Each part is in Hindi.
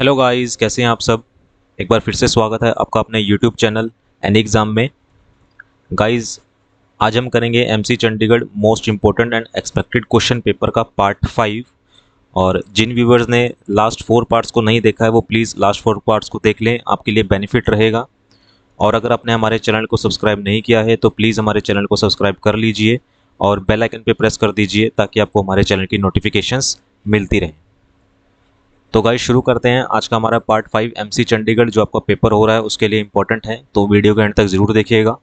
हेलो गाइस, कैसे हैं आप सब। एक बार फिर से स्वागत है आपका अपने यूट्यूब चैनल एन एग्ज़ाम में। गाइस, आज हम करेंगे MC Chandigarh most important and expected question paper का पार्ट 5। और जिन व्यूवर्स ने लास्ट 4 पार्ट्स को नहीं देखा है वो प्लीज़ लास्ट 4 पार्ट्स को देख लें, आपके लिए बेनिफिट रहेगा। और अगर आपने हमारे चैनल को सब्सक्राइब नहीं किया है तो प्लीज़ हमारे चैनल को सब्सक्राइब कर लीजिए और बेल आइकन पे प्रेस कर दीजिए ताकि आपको हमारे चैनल की नोटिफिकेशंस मिलती रहें। तो गाइस, शुरू करते हैं। आज का हमारा पार्ट 5 एमसी चंडीगढ़ जो आपका पेपर हो रहा है उसके लिए इंपॉर्टेंट है, तो वीडियो के एंड तक ज़रूर देखिएगा।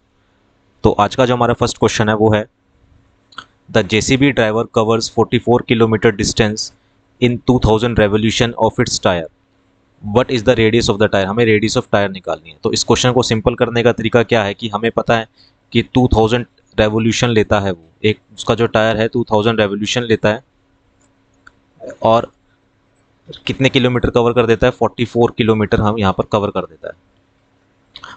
तो आज का जो हमारा फर्स्ट क्वेश्चन है वो है, the JCB driver covers 44 kilometre distance in 2000 revolution of its tyre. What is the radius of the tyre. हमें रेडियस ऑफ टायर निकालनी है। तो इस क्वेश्चन को सिंपल करने का तरीका क्या है कि हमें पता है कि 2000 रेवोल्यूशन लेता है, वो एक उसका जो टायर है 2000 रेवोल्यूशन लेता है और कितने किलोमीटर कवर कर देता है, 44 किलोमीटर हम यहाँ पर कवर कर देता है।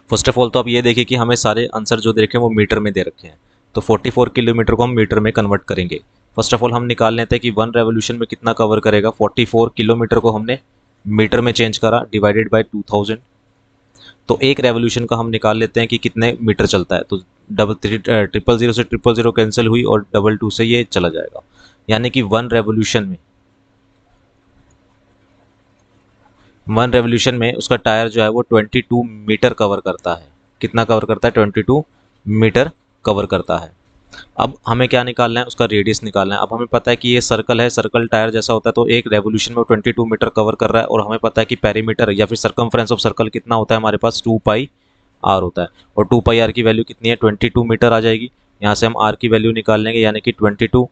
फर्स्ट ऑफ ऑल तो आप ये देखिए कि हमें सारे आंसर जो दे रखे हैं वो मीटर में दे रखे हैं, तो 44 किलोमीटर को हम मीटर में कन्वर्ट करेंगे। फर्स्ट ऑफ ऑल हम निकाल लेते हैं कि 1 रेवोल्यूशन में कितना कवर करेगा। 44 किलोमीटर को हमने मीटर में चेंज करा, डिवाइडेड बाई 2000। तो एक रेवोल्यूशन का हम निकाल लेते हैं कि कितने मीटर चलता है। तो 000 से 000 कैंसिल हुई और 22 से ये चला जाएगा, यानी कि 1 रेवोल्यूशन में उसका टायर जो है वो 22 मीटर कवर करता है। कितना कवर करता है, 22 मीटर कवर करता है। अब हमें क्या निकालना है, उसका रेडियस निकालना है। अब हमें पता है कि ये सर्कल है, सर्कल टायर जैसा होता है, तो एक रेवोल्यूशन में वो 22 मीटर कवर कर रहा है। और हमें पता है कि पेरीमीटर या फिर सर्कमफ्रेंस ऑफ सर्कल कितना होता है, हमारे पास 2 पाई आर होता है। और 2 पाई आर की वैल्यू कितनी है, 22 मीटर आ जाएगी। यहाँ से हम आर की वैल्यू निकाल लेंगे, यानी कि 22,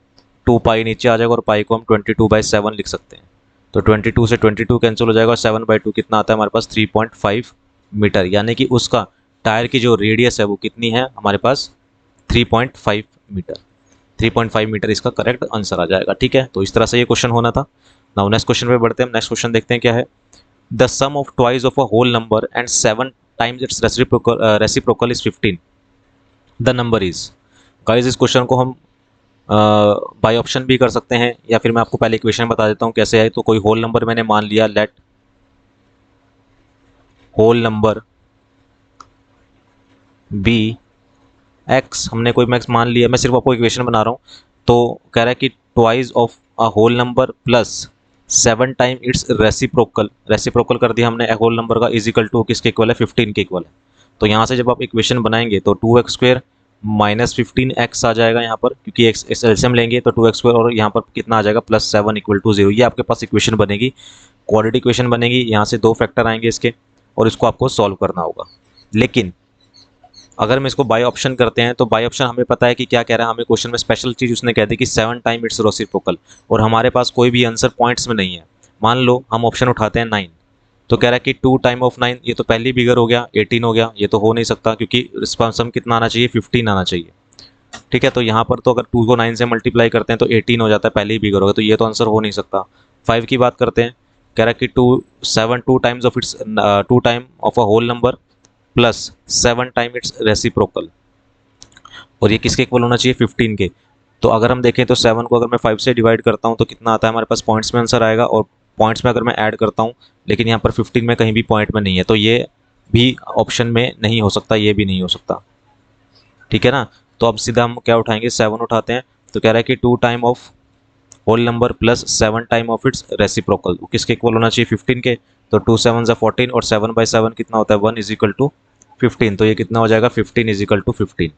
2 पाई नीचे आ जाएगा और पाई को हम 22/7 लिख सकते हैं। तो 22 से 22 कैंसिल हो जाएगा और 7/2 कितना आता है हमारे पास, 3.5 मीटर। यानी कि उसका टायर की जो रेडियस है वो कितनी है हमारे पास, 3.5 मीटर। 3.5 मीटर इसका करेक्ट आंसर आ जाएगा। ठीक है, तो इस तरह से ये क्वेश्चन होना था। नाउ नेक्स्ट क्वेश्चन पे बढ़ते हैं। नेक्स्ट क्वेश्चन देखते हैं क्या है। The sum of twice of a whole number and 7 times its reciprocal is 15। The number is. Guys, इस क्वेश्चन को हम बाय ऑप्शन भी कर सकते हैं, या फिर मैं आपको पहले इक्वेशन बता देता हूँ कैसे है। तो कोई होल नंबर मैंने मान लिया, let whole number be X, हमने कोई मैक्स मान लिया। मैं सिर्फ आपको इक्वेशन बना रहा हूँ। तो कह रहा है कि twice of a whole number plus 7 time its reciprocal. Reciprocal कर दिया हमने होल नंबर का, इजिकल टू किसके इक्वल है, 15 के इक्वल है। तो यहाँ से जब आप इक्वेशन बनाएंगे तो 2x स्क्वायर माइनस 15x आ जाएगा यहाँ पर, क्योंकि एक्स एलसीएम लेंगे तो 2x स्क्वायर, और यहाँ पर कितना आ जाएगा, +7 इक्वल टू 0। ये आपके पास इक्वेशन बनेगी, क्वाड्रेटिक इक्वेशन बनेगी। यहाँ से 2 फैक्टर आएंगे इसके और इसको आपको सॉल्व करना होगा। लेकिन अगर हम इसको बाय ऑप्शन करते हैं तो बाय ऑप्शन हमें पता है कि क्या कह रहा है हमें क्वेश्चन में। स्पेशल चीज़ उसने कह दी कि 7 टाइम इट्स रेसिप्रोकल, और हमारे पास कोई भी आंसर पॉइंट्स में नहीं है। मान लो हम ऑप्शन उठाते हैं 9, तो कह रहा है कि 2 टाइम ऑफ 9, ये तो पहली बिगर हो गया, 18 हो गया। ये तो हो नहीं सकता क्योंकि रिस्पॉन्स हम कितना आना चाहिए, 15 आना चाहिए। ठीक है, तो यहाँ पर तो अगर 2 को 9 से मल्टीप्लाई करते हैं तो 18 हो जाता है, पहले ही बिगर होगा, तो ये तो आंसर हो नहीं सकता। 5 की बात करते हैं, कह रहा है कि 2 times of its 2 time of a whole number plus 7 time its reciprocal, और ये किसके इक्वल होना चाहिए, 15 के। तो अगर हम देखें तो 7 को अगर मैं 5 से डिवाइड करता हूँ तो कितना आता है हमारे पास, पॉइंट्स में आंसर आएगा। और पॉइंट्स में अगर मैं ऐड करता हूँ, लेकिन यहाँ पर 15 में कहीं भी पॉइंट में नहीं है, तो ये भी ऑप्शन में नहीं हो सकता, ये भी नहीं हो सकता। ठीक है ना। तो अब सीधा हम क्या उठाएंगे, 7 उठाते हैं। तो कह रहा है कि 2 time of whole number plus 7 time of its reciprocal, किसके इक्वल होना चाहिए, 15 के। तो 2 7 14 और 7/7 कितना होता है, 1 इज इक्वल टू 15। तो ये कितना हो जाएगा, 15 इज इक्वल टू 15।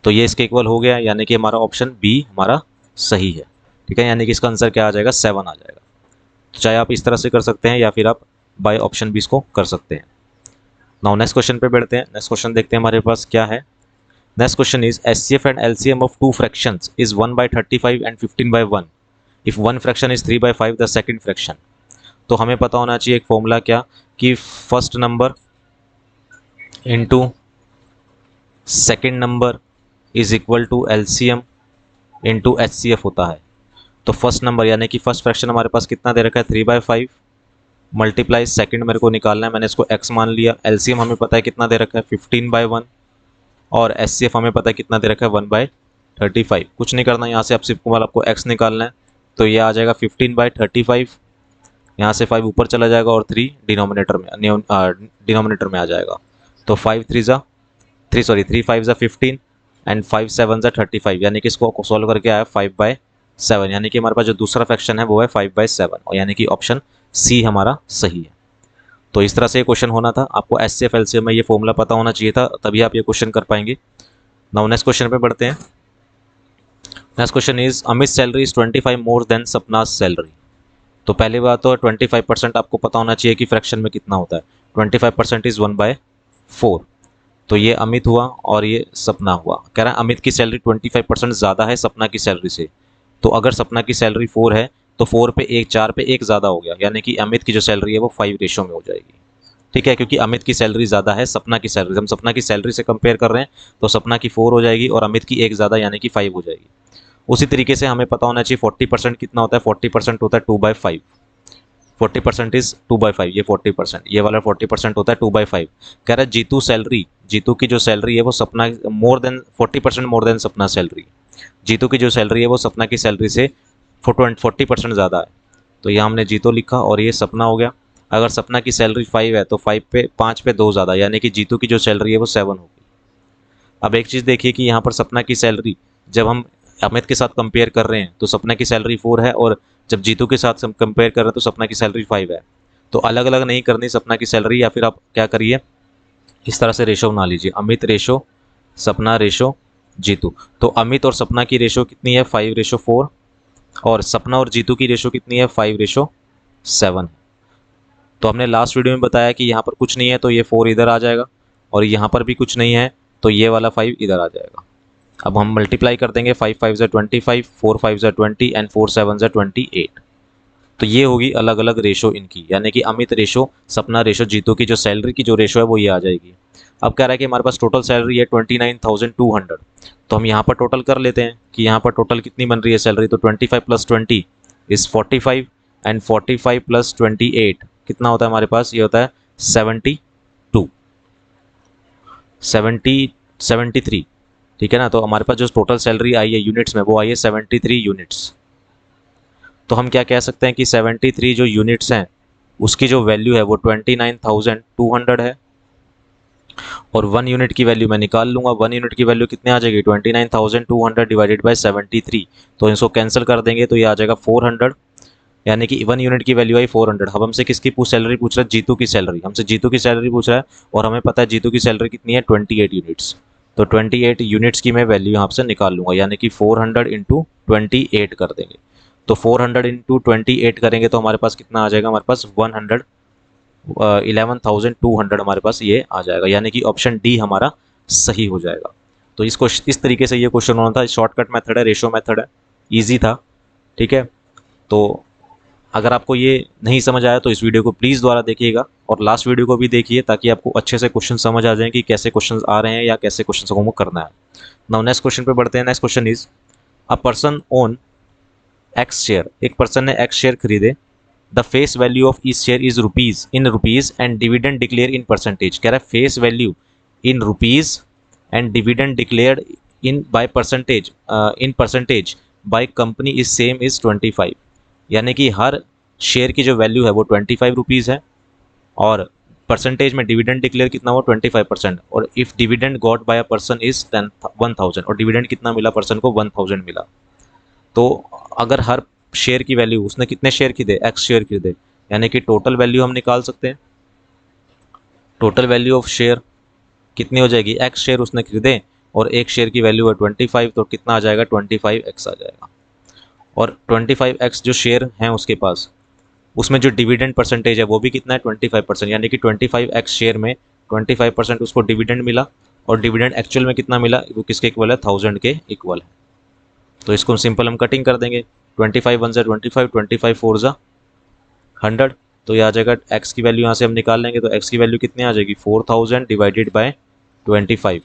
तो ये इसके इक्वल हो गया, यानी कि हमारा ऑप्शन बी हमारा सही है। ठीक है, यानी कि इसका आंसर क्या आ जाएगा, 7 आ जाएगा। तो चाहे आप इस तरह से कर सकते हैं या फिर आप बाय ऑप्शन भी इसको कर सकते हैं। नाउ नेक्स्ट क्वेश्चन पे बढ़ते हैं। नेक्स्ट क्वेश्चन देखते हैं हमारे पास क्या है। Next question is HCF and LCM of 2 fractions is 1/35 and 15/1 if 1 fraction is 3/5 the second fraction. तो हमें पता होना चाहिए एक फॉर्मूला, क्या कि first number into second number is equal to LCM into HCF होता है। तो फर्स्ट नंबर यानी कि फर्स्ट फ्रैक्शन हमारे पास कितना दे रखा है, 3/5 मल्टीप्लाई सेकंड मेरे को निकालना है, मैंने इसको x मान लिया। एलसीएम हमें पता है कितना दे रखा है, 15/1, और एचसीएफ हमें पता है कितना दे रखा है, 1/35। कुछ नहीं करना, यहाँ से अब सिर्फ आपको x निकालना है। तो ये आ जाएगा 15/35 यहाँ से 5 ऊपर चला जाएगा और 3 डिनोमिनेटर में आ जाएगा। तो 5 3 ज़ा 3 सॉरी 3 5 ज़ा 15 एंड 5 7 ज़ा 35, यानी कि इसको सॉल्व करके आया 5/7, यानी कि हमारे पास जो दूसरा फ्रैक्शन है वो है 5/7, और यानी कि ऑप्शन सी हमारा सही है। तो इस तरह से ये क्वेश्चन होना था। आपको एचसीएफ एलसीएम में ये फॉर्मूला पता होना चाहिए था, तभी आप ये क्वेश्चन कर पाएंगे। नाउ नेक्स्ट क्वेश्चन पे बढ़ते हैं। Next question is Amit salary is 25 more than Sapna's salary. तो पहली बात तो 25% आपको पता होना चाहिए कि फ्रैक्शन में कितना होता है। 25% इज 1/4। तो ये अमित हुआ और ये सपना हुआ। कह रहा है अमित की सैलरी 25% ज़्यादा है सपना की सैलरी से। तो अगर सपना की सैलरी 4 है तो 4 पे 1 4 पे 1 ज़्यादा हो गया, यानी कि अमित की जो सैलरी है वो 5 रेशो में हो जाएगी। ठीक है, क्योंकि अमित की सैलरी ज़्यादा है सपना की सैलरी, हम सपना की सैलरी से कंपेयर कर रहे हैं तो सपना की 4 हो जाएगी और अमित की 1 ज़्यादा यानी कि 5 हो जाएगी। उसी तरीके से हमें पता होना चाहिए 40% कितना होता है। 40% होता है 2/5। 40% इज 2/5, ये 40%, ये वाला 40% होता है 2/5। कह रहा है जीतू सैलरी, जीतू की जो सैलरी है वो सपना मोर देन 40% मोर देन सपना सैलरी। जीतू की जो सैलरी है वो सपना की सैलरी से 40% ज़्यादा है। तो यहाँ हमने जीतू लिखा और ये सपना हो गया। अगर सपना की सैलरी 5 है तो 5 पे 2 ज़्यादा, यानी कि जीतू की जो सैलरी है वो 7 होगी। अब एक चीज़ देखिए कि यहाँ पर सपना की सैलरी जब हम अमित के साथ कंपेयर कर रहे हैं तो सपना की सैलरी 4 है, और जब जीतू के साथ हम कंपेयर कर रहे हैं तो सपना की सैलरी 5 है। तो अलग अलग नहीं करनी सपना की सैलरी, या फिर आप क्या करिए इस तरह से रेशो बना लीजिए, अमित रेशो सपना रेशो जीतू। तो अमित और सपना की रेशो कितनी है 5/4, और सपना और जीतू की रेशो कितनी है 5/7। तो हमने लास्ट वीडियो में बताया कि यहाँ पर कुछ नहीं है तो ये 4 इधर आ जाएगा, और यहाँ पर भी कुछ नहीं है तो ये वाला 5 इधर आ जाएगा। अब हम मल्टीप्लाई कर देंगे 5 5 ज़ा 25, 4 5 ज़ा 20 एंड 4 7 ज़ा 28। तो ये होगी अलग अलग रेशो इनकी, यानी कि अमित रेशो सपना रेशो जीतू की जो सैलरी की जो रेशो है वो ये आ जाएगी। अब कह रहा है कि हमारे पास टोटल सैलरी है 29,200। तो हम यहाँ पर टोटल कर लेते हैं कि यहाँ पर टोटल कितनी बन रही है सैलरी। तो 25 + 20 इज़ 45 एंड 45 + 28 कितना होता है हमारे पास, ये होता है 72 73। ठीक है ना। तो हमारे पास जो टोटल सैलरी आई है यूनिट्स में वो आई है 73 यूनिट्स। तो हम क्या कह सकते हैं कि 73 जो यूनिट्स हैं उसकी जो वैल्यू है वो 29,200 है, और 1 यूनिट की वैल्यू मैं निकाल लूँगा। 1 यूनिट की वैल्यू कितनी आ जाएगी 29,200 डिवाइडेड बाय 73। तो इसको कैंसिल कर देंगे तो ये आ जाएगा 400, यानी कि 1 यूनिट की वैल्यू आई 400। अब हमसे किसकी सैलरी पूछ रहा है, जीतू की सैलरी, हमसे जीतू की सैलरी पूछ रहा है, और हमें पता है जीतू की सैलरी कितनी है 28 यूनिट्स। तो 28 यूनिट्स की मैं वैल्यू यहाँ से निकाल लूँगा, यानी कि 400 इंटू 28 कर देंगे। तो 400 इंटू 28 करेंगे तो हमारे पास कितना आ जाएगा, हमारे पास 11,200 हमारे पास ये आ जाएगा, यानी कि ऑप्शन डी हमारा सही हो जाएगा। तो इसको इस तरीके से ये क्वेश्चन होना था। शॉर्टकट मेथड है, रेशो मेथड है, ईजी था। ठीक है, तो अगर आपको ये नहीं समझ आया तो इस वीडियो को प्लीज़ दोबारा देखिएगा, और लास्ट वीडियो को भी देखिए ताकि आपको अच्छे से क्वेश्चन समझ आ जाए कि कैसे क्वेश्चन आ रहे हैं या कैसे क्वेश्चन को करना है। नाउ नेक्स्ट क्वेश्चन पे बढ़ते हैं। Next question is a person own x share, एक पर्सन ने एक्स शेयर खरीदे। The face value of each share is rupees and dividend declare in percentage. कह रहा है face value in rupees and dividend declared in by percentage by company is same is 25। यानी कि हर शेयर की जो वैल्यू है वो 25 रुपीज़ है, और परसेंटेज में डिविडेंड डिक्लेयर कितना हुआ 25%, और if dividend got by a person is 1000, और डिविडेंड कितना मिला पर्सन को 1000 मिला। तो अगर हर शेयर की वैल्यू, उसने कितने शेयर खरीदे एक्स शेयर खरीदे, यानी कि टोटल वैल्यू हम निकाल सकते हैं। टोटल वैल्यू ऑफ शेयर कितनी हो जाएगी, एक्स शेयर उसने खरीदे और एक शेयर की वैल्यू है 25, तो कितना आ जाएगा 25x आ जाएगा। और 25x जो शेयर हैं उसके पास, उसमें जो डिविडेंड परसेंटेज है वो भी कितना है 25%, यानी कि 25x शेयर में 25% उसको डिविडेंड मिला, और डिविडेंड एक्चुअल में कितना मिला वो किसके इक्वल है 1000 के इक्वल है। तो इसको सिंपल हम कटिंग कर देंगे। 25 1 ज़ा 25, 25 4 ज़ा 100। तो ये आ जाएगा x की वैल्यू यहाँ से हम निकाल लेंगे, तो x की वैल्यू कितनी आ जाएगी 4000 डिवाइडेड बाय 25।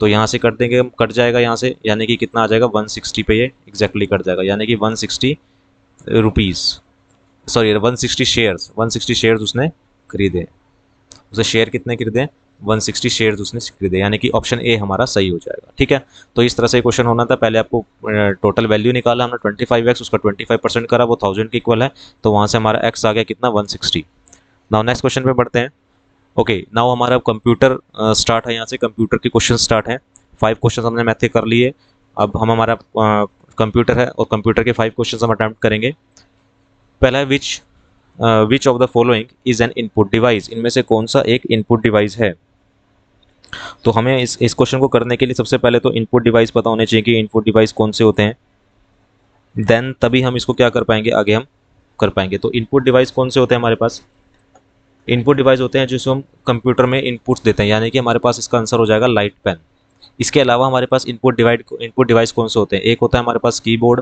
तो यहाँ से कर देंगे, कट जाएगा यहाँ से, यानी कि कितना आ जाएगा 160 पे ये एग्जैक्टली कट जाएगा, यानी कि 160 रुपीज़, सॉरी 160 शेयर्स, 160 शेयर्स उसने खरीदे। उसे शेयर कितने खरीदे 160 शेयर्स उसने खरीदे, यानी कि ऑप्शन ए हमारा सही हो जाएगा। ठीक है, तो इस तरह से क्वेश्चन होना था। पहले आपको टोटल वैल्यू निकाला हमने 25x, उसका 25% करा, वो 1000 के इक्वल है, तो वहाँ से हमारा x आ गया कितना, 160। नाउ नेक्स्ट क्वेश्चन पे बढ़ते हैं। ओके, नाउ हमारा कंप्यूटर स्टार्ट है, यहाँ से कंप्यूटर के क्वेश्चन स्टार्ट हैं। 5 क्वेश्चन हमने मैथ के कर लिए। अब हम हमारा कंप्यूटर है और कंप्यूटर के 5 क्वेश्चन हम अटेम्प्ट करेंगे। पहला है which of the following is an input device, इनमें से कौन सा एक इनपुट डिवाइस है। तो हमें इस क्वेश्चन को करने के लिए सबसे पहले तो इनपुट डिवाइस पता होने चाहिए कि इनपुट डिवाइस कौन से होते हैं, देन तभी हम इसको क्या कर पाएंगे, आगे हम कर पाएंगे। तो इनपुट डिवाइस कौन से होते हैं हमारे पास, इनपुट डिवाइस होते हैं जिसको हम कंप्यूटर में इनपुट्स देते हैं, यानी कि हमारे पास इसका आंसर हो जाएगा लाइट पेन। इसके अलावा हमारे पास इनपुट डिवाइस कौन से होते हैं, एक होता है हमारे पास कीबोर्ड,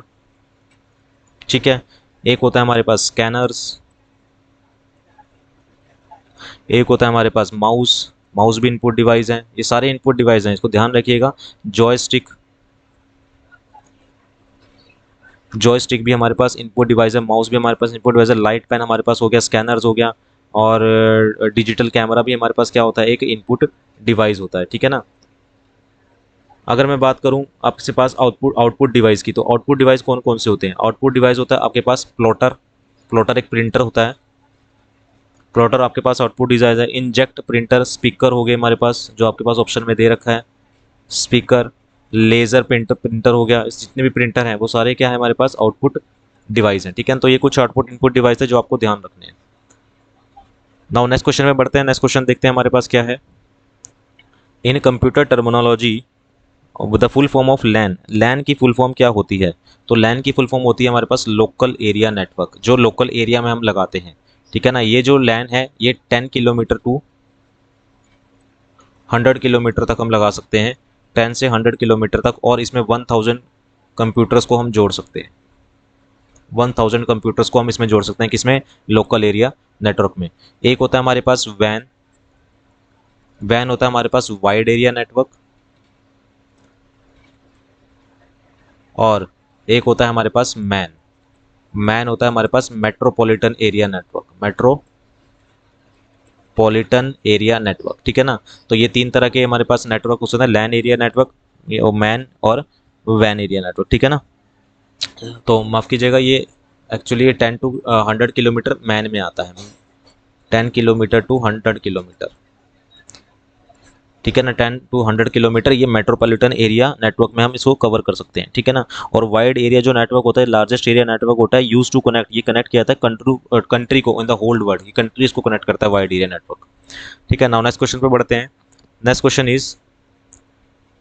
ठीक है, एक होता है हमारे पास स्कैनर्स, एक होता है हमारे पास माउस, माउस भी इनपुट डिवाइस हैं। ये सारे इनपुट डिवाइस हैं, इसको ध्यान रखिएगा। जॉयस्टिक, जॉयस्टिक भी हमारे पास इनपुट डिवाइस है, माउस भी हमारे पास इनपुट डिवाइस है, लाइट पेन हमारे पास हो गया, स्कैनर्स हो गया, और डिजिटल कैमरा भी हमारे पास क्या होता है, एक इनपुट डिवाइस होता है। ठीक है ना। अगर मैं बात करूं आपके पास आउटपुट डिवाइस की, तो आउटपुट डिवाइस कौन कौन से होते हैं। आउटपुट डिवाइस होता है आपके पास प्लॉटर, प्लॉटर एक प्रिंटर होता है, प्लॉटर आपके पास आउटपुट डिवाइस है। इंजेक्ट प्रिंटर, स्पीकर हो गए हमारे पास जो आपके पास ऑप्शन में दे रखा है, स्पीकर, लेज़र प्रिंटर, प्रिंटर हो गया, जितने भी प्रिंटर हैं वो सारे क्या है हमारे पास आउटपुट डिवाइस हैं। ठीक है, तो ये कुछ आउटपुट इनपुट डिवाइस है जो आपको ध्यान रखने हैं। नाउ नेक्स्ट क्वेश्चन में बढ़ते हैं। नेक्स्ट क्वेश्चन देखते हैं हमारे पास क्या है। In computer terminology the full form of LAN, LAN की फुल फॉर्म क्या होती है। तो लैन की फुल फॉर्म होती है हमारे पास लोकल एरिया नेटवर्क, जो लोकल एरिया में हम लगाते हैं। ठीक है ना। ये जो लैन है ये 10 किलोमीटर टू 100 किलोमीटर तक हम लगा सकते हैं, 10 से 100 किलोमीटर तक, और इसमें 1000 कंप्यूटर्स को हम जोड़ सकते हैं। 1000 कंप्यूटर्स को हम इसमें जोड़ सकते हैं, किसमें, लोकल एरिया नेटवर्क में। एक होता है हमारे पास वैन, वैन होता है हमारे पास वाइड एरिया नेटवर्क, और एक होता है हमारे पास मैन, मैन होता है हमारे पास metropolitan area network, metropolitan area network. ठीक है ना। तो ये 3 तरह के हमारे पास नेटवर्क होते हैं, लैन एरिया नेटवर्क, मैन और वैन एरिया नेटवर्क। ठीक है ना। तो माफ़ कीजिएगा, ये एक्चुअली ये 10 टू 100 किलोमीटर मैन में आता है, 10 किलोमीटर टू 100 किलोमीटर। ठीक है ना, 10 टू 100 किलोमीटर ये मेट्रोपॉलिटन एरिया नेटवर्क में हम इसको कवर कर सकते हैं। ठीक है ना। और वाइड एरिया जो नेटवर्क होता है, लार्जेस्ट एरिया नेटवर्क होता है, यूज टू कनेक्ट, ये कनेक्ट किया था कंट्री को इन द होल वर्ल्ड, ये कंट्रीज को कनेक्ट करता है वाइड एरिया नेटवर्क। ठीक है। नाउ नेक्स्ट क्वेश्चन पे बढ़ते हैं। Next question is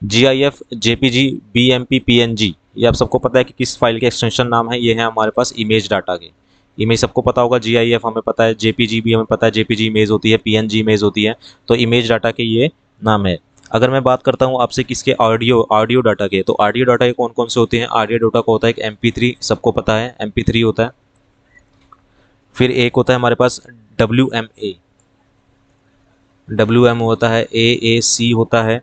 GIF, JPG, BMP, PNG, ये आप सबको पता है कि किस फाइल के एक्सटेंशन नाम है। ये है हमारे पास इमेज डाटा के, इमेज सबको पता होगा। GIF हमें पता है, JPG भी हमें पता है, JPG इमेज होती है, PNG इमेज होती है, तो इमेज डाटा के ये नाम है। अगर मैं बात करता हूँ आपसे किसके, ऑडियो डाटा के, तो ऑडियो डाटा के कौन कौन से होते हैं। ऑडियो डाटा को होता है एक MP3, सबको पता है MP3 होता है। फिर एक होता है हमारे पास WMA, WM होता है, AAC होता है,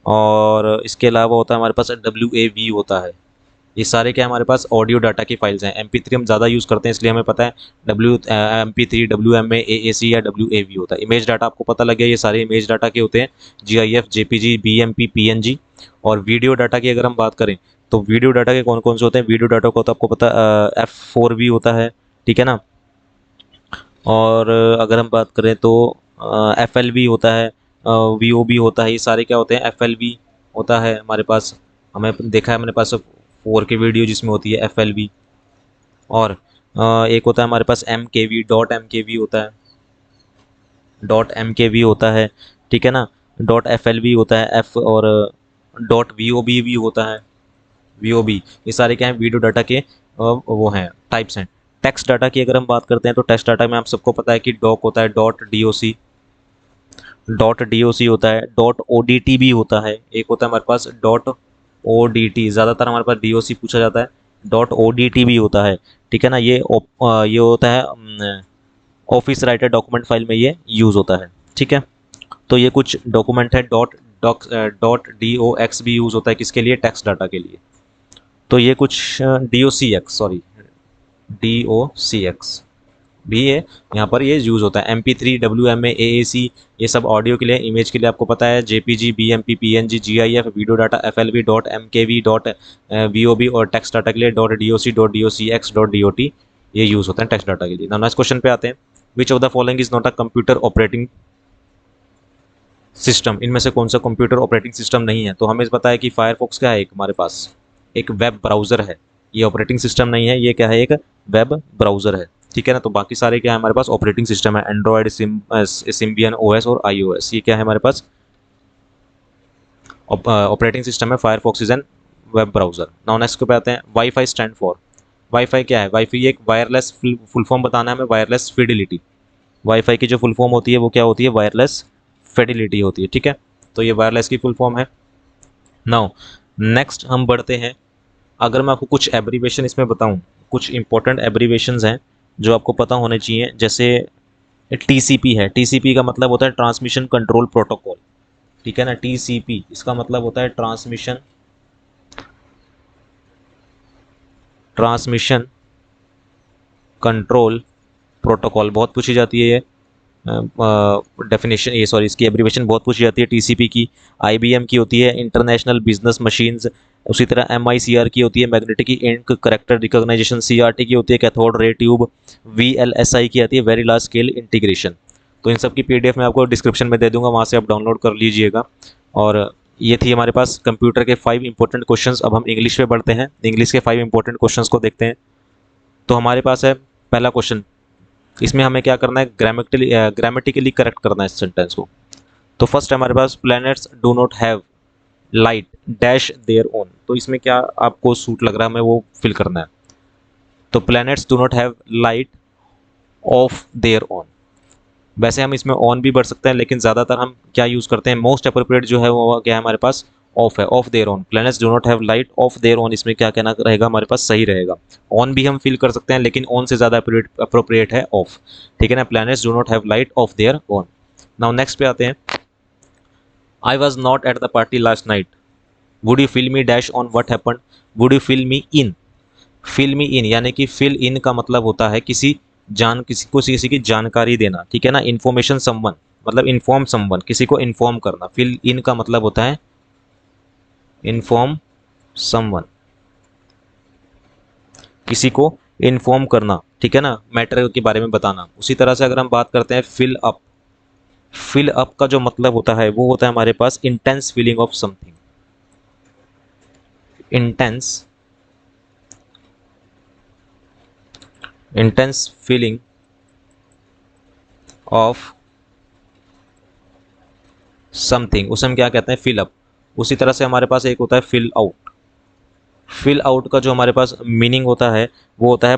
और इसके अलावा होता है हमारे पास WAV होता है। ये सारे क्या हमारे पास ऑडियो डाटा की फाइल्स हैं। MP3 हम ज़्यादा यूज़ करते हैं इसलिए हमें पता है MP3, WMA, AAC या WAV होता है। इमेज डाटा आपको पता लग गया, ये सारे इमेज डाटा के होते हैं, GIF, JPG, BMP, PNG। और वीडियो डाटा की अगर हम बात करें तो वीडियो डाटा के कौन कौन से होते हैं। वीडियो डाटा को तो आपको पता F4V होता है, ठीक है ना। और अगर हम बात करें तो FLV होता है, VOB होता है, ये सारे क्या होते हैं, FLV होता है हमारे पास। हमें देखा है हमारे पास 4K वीडियो जिसमें होती है FLV। और एक होता है हमारे पास MKV, .MKV होता है, .MKV होता है, ठीक है ना। .FLV होता है F, और .VOB भी होता है, VOB। ये सारे क्या हैं, वीडियो डाटा के वो हैं, टाइप्स हैं। टेक्स्ट डाटा की अगर हम बात करते हैं तो टेक्स्ट डाटा में आप सबको पता है कि डॉक होता है, .DOC होता है, .ODT भी होता है, एक होता है हमारे पास .ODT, ज़्यादातर हमारे पास DOC पूछा जाता है, .ODT भी होता है, ठीक है ना। ये होता है ऑफिस राइटर डॉक्यूमेंट फाइल में ये यूज़ होता है, ठीक है। तो ये कुछ डॉक्यूमेंट है। .DOX भी यूज़ होता है किसके लिए, टेक्स्ट डाटा के लिए। तो ये कुछ DOCX, सॉरी DOCX, भी है, यहाँ पर ये यूज़ होता है। MP3, WMA, AAC ये सब ऑडियो के लिए, इमेज के लिए आपको पता है JPG, BMP, PNG, GIF, video data FLV, .mkv, .vob और टेक्स्ट डाटा के लिए .doc, .docx, .dot ये यूज़ होता है टेक्स्ट डाटा के लिए। नाउ नेक्स्ट क्वेश्चन पे आते हैं, which of the following is not a computer operating system, इनमें से कौन सा कंप्यूटर ऑपरेटिंग सिस्टम नहीं है? तो हमें पता है कि फायरफॉक्स क्या है, एक हमारे पास एक वेब ब्राउज़र है, ये ऑपरेटिंग सिस्टम नहीं है, ये क्या है, एक वेब ब्राउज़र है, ठीक है ना। तो बाकी सारे क्या है हमारे पास, ऑपरेटिंग सिस्टम है, एंड्रॉयड, सिम्बियन OS और iOS, ये क्या है हमारे पास ऑपरेटिंग सिस्टम है। Firefox is an web browser. Now next पे आते हैं, वाईफाई स्टैंड फॉर, वाईफाई क्या है? वाईफाई एक वायरलेस, फुल फॉर्म बताना है हमें, वायरलेस फिडिलिटी। वाईफाई की जो फुल फॉर्म होती है वो क्या होती है, वायरलेस फिडिलिटी होती है, ठीक है। तो ये वायरलेस की फुल फॉर्म है। नाउ नेक्स्ट हम बढ़ते हैं, अगर मैं आपको कुछ एब्रीवेशन इसमें बताऊं, कुछ इंपॉर्टेंट एब्रीवेशंस हैं जो आपको पता होने चाहिए, जैसे TCP है। TCP का मतलब होता है ट्रांसमिशन कंट्रोल प्रोटोकॉल, ठीक है ना। TCP इसका मतलब होता है ट्रांसमिशन कंट्रोल प्रोटोकॉल, बहुत पूछी जाती है ये डेफिनेशन, ये सॉरी इसकी एब्रीवेशन बहुत पूछी जाती है। TCP की IBM की होती है इंटरनेशनल बिजनेस मशीन्स, उसी तरह MICR की होती है magnetic ink character recognization, CRT की होती है कैथोड रे ट्यूब, VLSI की आती है वेरी लार्ज स्केल इंटीग्रेशन। तो इन सब की PDF मैं आपको डिस्क्रिप्शन में दे दूंगा, वहाँ से आप डाउनलोड कर लीजिएगा। और ये थी हमारे पास कंप्यूटर के 5 इंपॉर्टेंट क्वेश्चंस। अब हम इंग्लिश पे बढ़ते हैं, इंग्लिश के 5 इंपॉर्टेंट क्वेश्चंस को देखते हैं। तो हमारे पास है पहला क्वेश्चन, इसमें हमें क्या करना है, ग्रामेटिकली करेक्ट करना है इस सेंटेंस को। तो फर्स्ट हमारे पास, planets do not have light dash their own, तो इसमें क्या आपको सूट लग रहा है हमें वो फिल करना है। तो planets do not have light of their own, वैसे हम इसमें ऑन भी बढ़ सकते हैं, लेकिन ज़्यादातर हम क्या यूज़ करते हैं, मोस्ट अप्रोप्रिएट जो है वो क्या है हमारे पास, ऑफ है, of their on. Planets do not have light of their on, इसमें क्या कहना रहेगा हमारे पास, सही रहेगा। ऑन भी हम फील कर सकते हैं, लेकिन ऑन से ज़्यादा अप्रोप्रिएट है ऑफ, ठीक है ना। Planets do not have light of their own. Now next पे आते हैं, I was not at the party last night, would you fill me dash on what happen, would you fill me in. Fill me in यानी कि फिल इन का मतलब होता है किसी की जानकारी देना, ठीक है ना। इन्फॉर्मेशन समवन मतलब इन्फॉर्म समवन, किसी को इन्फॉर्म करना। फिल इन का मतलब होता है इन्फॉर्म समवन, किसी को इन्फॉर्म करना, ठीक है ना, मैटर के बारे में बताना। उसी तरह से अगर हम बात करते हैं फिल अप, फिल अप का जो मतलब होता है वो होता है हमारे पास intense feeling of something, intense intense feeling of something, उसे हम क्या कहते हैं, फिल अप। उसी तरह से हमारे पास एक होता है फिल आउट। फिल आउट का जो हमारे पास मीनिंग होता है वो होता है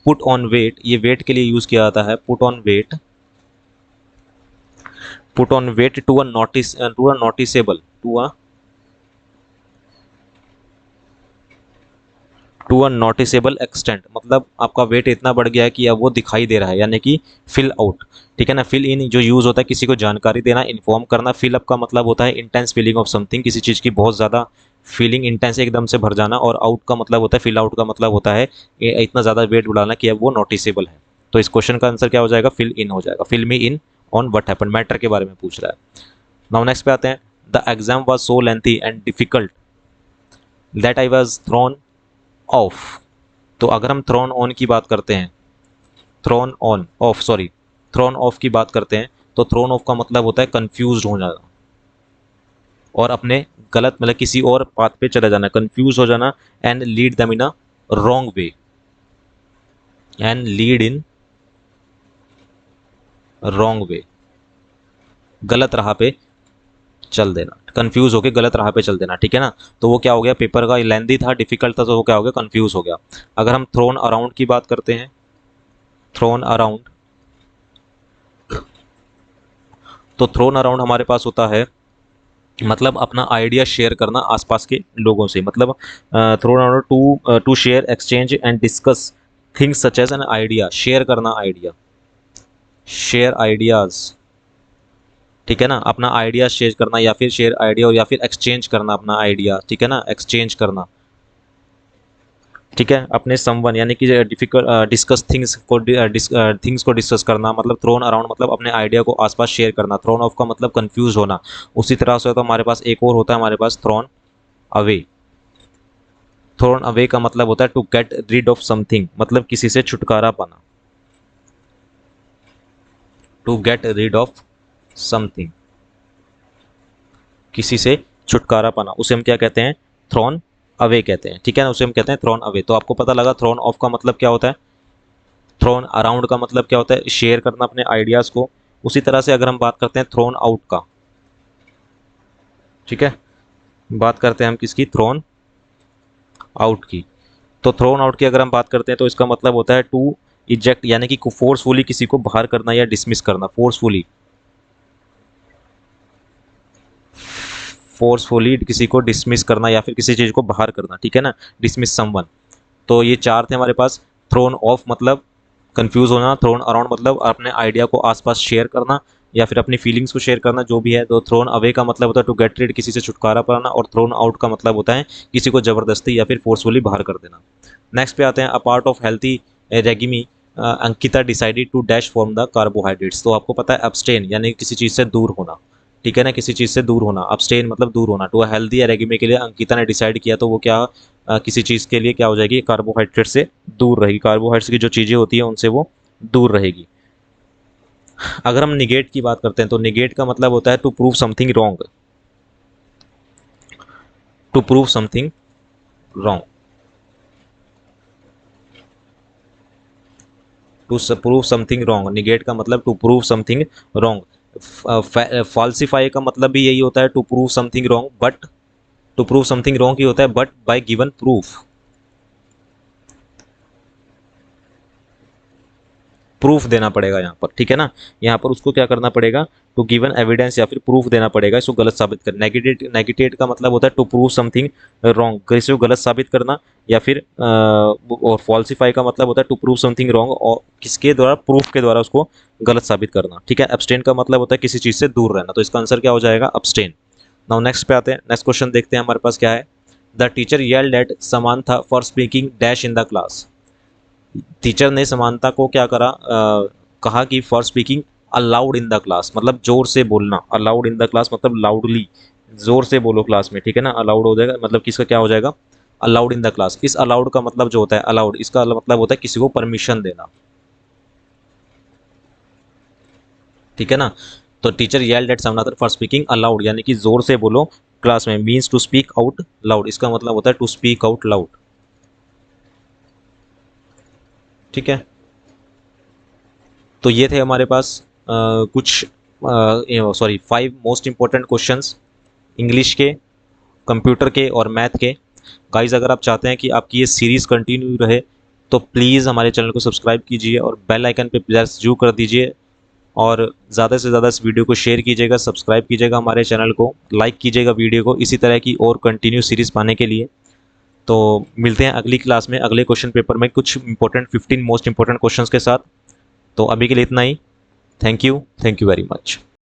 पुट ऑन वेट, ये वेट के लिए यूज किया जाता है, put on weight, put on weight to a noticeable to a noticeable extent, मतलब आपका वेट इतना बढ़ गया है कि अब वो दिखाई दे रहा है, यानी कि फिल आउट, ठीक है ना। फिल इन जो यूज होता है किसी को जानकारी देना, इन्फॉर्म करना। फिल अप का मतलब होता है इंटेंस फीलिंग ऑफ समथिंग, किसी चीज की बहुत ज्यादा फीलिंग इंटेंस एकदम से भर जाना। और आउट का मतलब होता है, फिल आउट का मतलब होता है इतना ज्यादा वेट बढ़ाना कि अब वो नोटिसेबल है। तो इस क्वेश्चन का आंसर क्या हो जाएगा, फिल इन हो जाएगा। Fill me in on what happened, matter के बारे में पूछ रहा है। नाउ नेक्स्ट पे आते हैं, the exam was so lengthy and difficult that I was thrown off. तो अगर हम थ्रोन ऑन की बात करते हैं, thrown on off sorry thrown off की बात करते हैं, तो थ्रोन ऑफ का मतलब होता है कंफ्यूज हो जाना और अपने गलत मतलब किसी और पाथ पे चले जाना, कंफ्यूज हो जाना। And lead them in a wrong way, and lead in wrong way, गलत राह पे चल देना, कंफ्यूज होके गलत राह पे चल देना, ठीक है ना। तो वो क्या हो गया, पेपर का लेंदी था, डिफिकल्ट था, तो वो क्या हो गया, कंफ्यूज हो गया। अगर हम थ्रोन अराउंड की बात करते हैं, थ्रोन अराउंड, तो थ्रोन अराउंड हमारे पास होता है मतलब अपना आइडिया शेयर करना आसपास के लोगों से, मतलब thrown around to share exchange and discuss things such as an idea, share करना आइडिया, शेयर आइडियाज, ठीक है ना। अपना आइडिया शेयर करना या फिर शेयर आइडिया, और या फिर एक्सचेंज करना अपना आइडिया, ठीक है ना, एक्सचेंज करना। ठीक है, अपने समवन यानी कि डिफिकल्ट डिस्कस थिंग्स को डिस्कस करना, मतलब थ्रोन अराउंड मतलब अपने आइडिया को आसपास शेयर करना, थ्रोन ऑफ का मतलब कंफ्यूज होना। उसी तरह से तो हमारे पास एक और होता है हमारे पास थ्रोन अवे। थ्रोन अवे का मतलब होता है to get rid of something, मतलब किसी से छुटकारा पाना, to get rid of something, किसी से छुटकारा पाना, उसे हम क्या कहते हैं, थ्रोन अवे कहते हैं। ठीक है ना, उसे हम कहते हैं थ्रोन अवे। तो आपको पता लगा थ्रोन ऑफ का मतलब क्या होता है, थ्रोन अराउंड का मतलब क्या होता है, शेयर करना अपने आइडियाज़ को। उसी तरह से अगर हम बात करते हैं थ्रोन आउट का, ठीक है, बात करते हैं हम किसकी, थ्रोन आउट की। तो थ्रोन आउट की अगर हम बात करते हैं तो इसका मतलब होता है टू इजेक्ट, यानी कि फोर्सफुली किसी को बाहर करना या डिसमिस करना, फोर्सफुली, फोर्सफुली किसी को डिसमिस करना या फिर किसी चीज़ को बाहर करना। ठीक है ना, डिसमिस समवन। तो ये चार थे हमारे पास। थ्रोन ऑफ मतलब कंफ्यूज होना, थ्रोन अराउंड मतलब अपने आइडिया को आसपास शेयर करना या फिर अपनी फीलिंग्स को शेयर करना, जो भी है। तो थ्रोन अवे का मतलब होता है टू गेट रीड, किसी से छुटकारा पाना। और थ्रोन आउट का मतलब होता है किसी को जबरदस्ती या फिर फोर्सफुली बाहर कर देना। नेक्स्ट पे आते हैं, a part of healthy regime Ankita decided to dash form the carbohydrates. तो आपको पता है अब्सटेन यानी किसी चीज़ से दूर होना। ठीक है ना, किसी चीज़ से दूर होना, अब्सटेन मतलब दूर होना। टू हेल्दी रेगिमी के लिए अंकिता ने डिसाइड किया, तो वो क्या किसी चीज़ के लिए क्या हो जाएगी, कार्बोहाइड्रेट से दूर रहेगी, कार्बोहाइड्रेट्स की जो चीज़ें होती हैं उनसे वो दूर रहेगी। अगर हम निगेट की बात करते हैं तो निगेट का मतलब होता है to prove something wrong, to prove something wrong, to prove something wrong. Negate का मतलब to prove something wrong. Falsify का मतलब भी यही होता है, to prove something wrong, but to prove something wrong ही होता है but by given proof. Proof देना पड़ेगा यहाँ पर, ठीक है ना, यहाँ पर उसको क्या करना पड़ेगा, टू गिवन एविडेंस या फिर प्रूफ देना पड़ेगा इसको गलत साबित कर। नेगेटेड का मतलब होता है टू प्रूव समथिंग रॉन्ग, किसी को गलत साबित करना। या फिर और फॉल्सिफाई का मतलब होता है टू प्रूव समथिंग रॉन्ग, और किसके द्वारा, प्रूफ के द्वारा उसको गलत साबित करना। ठीक है, एब्सटेन का मतलब होता है किसी चीज़ से दूर रहना। तो इसका आंसर क्या हो जाएगा, अब्सटेन। नाउ नेक्स्ट पे आते हैं, नेक्स्ट क्वेश्चन देखते हैं हमारे पास क्या है। The teacher yelled at Samantha for speaking dash in the class. Teacher ने समानता को क्या करा, कहा कि for speaking aloud in the class, मतलब जोर से बोलना। अलाउड इन द क्लास मतलब लाउडली, जोर से बोलो क्लास में। ठीक है ना, अलाउड हो जाएगा, मतलब किसका क्या हो जाएगा, अलाउड इन द क्लास। इस अलाउड का मतलब जो होता है, अलाउड इसका मतलब होता है किसी को परमिशन देना। ठीक है ना, तो teacher yelled at Samantha for speaking aloud, यानी कि जोर से बोलो क्लास में, means to speak out loud, इसका मतलब होता है टू स्पीक आउट लाउड। ठीक है, तो ये थे हमारे पास कुछ sorry 5 most important questions English के, कंप्यूटर के और मैथ के। गाइस अगर आप चाहते हैं कि आपकी ये सीरीज़ कंटिन्यू रहे तो प्लीज़ हमारे चैनल को सब्सक्राइब कीजिए और बेल आइकन पे प्रेस जरूर कर दीजिए। और ज़्यादा से ज़्यादा इस वीडियो को शेयर कीजिएगा, सब्सक्राइब कीजिएगा हमारे चैनल को, लाइक कीजिएगा वीडियो को, इसी तरह की और कंटिन्यू सीरीज़ पाने के लिए। तो मिलते हैं अगली क्लास में अगले क्वेश्चन पेपर में कुछ इंपॉर्टेंट 15 मोस्ट इंपॉर्टेंट क्वेश्चंस के साथ। तो अभी के लिए इतना ही। Thank you very much.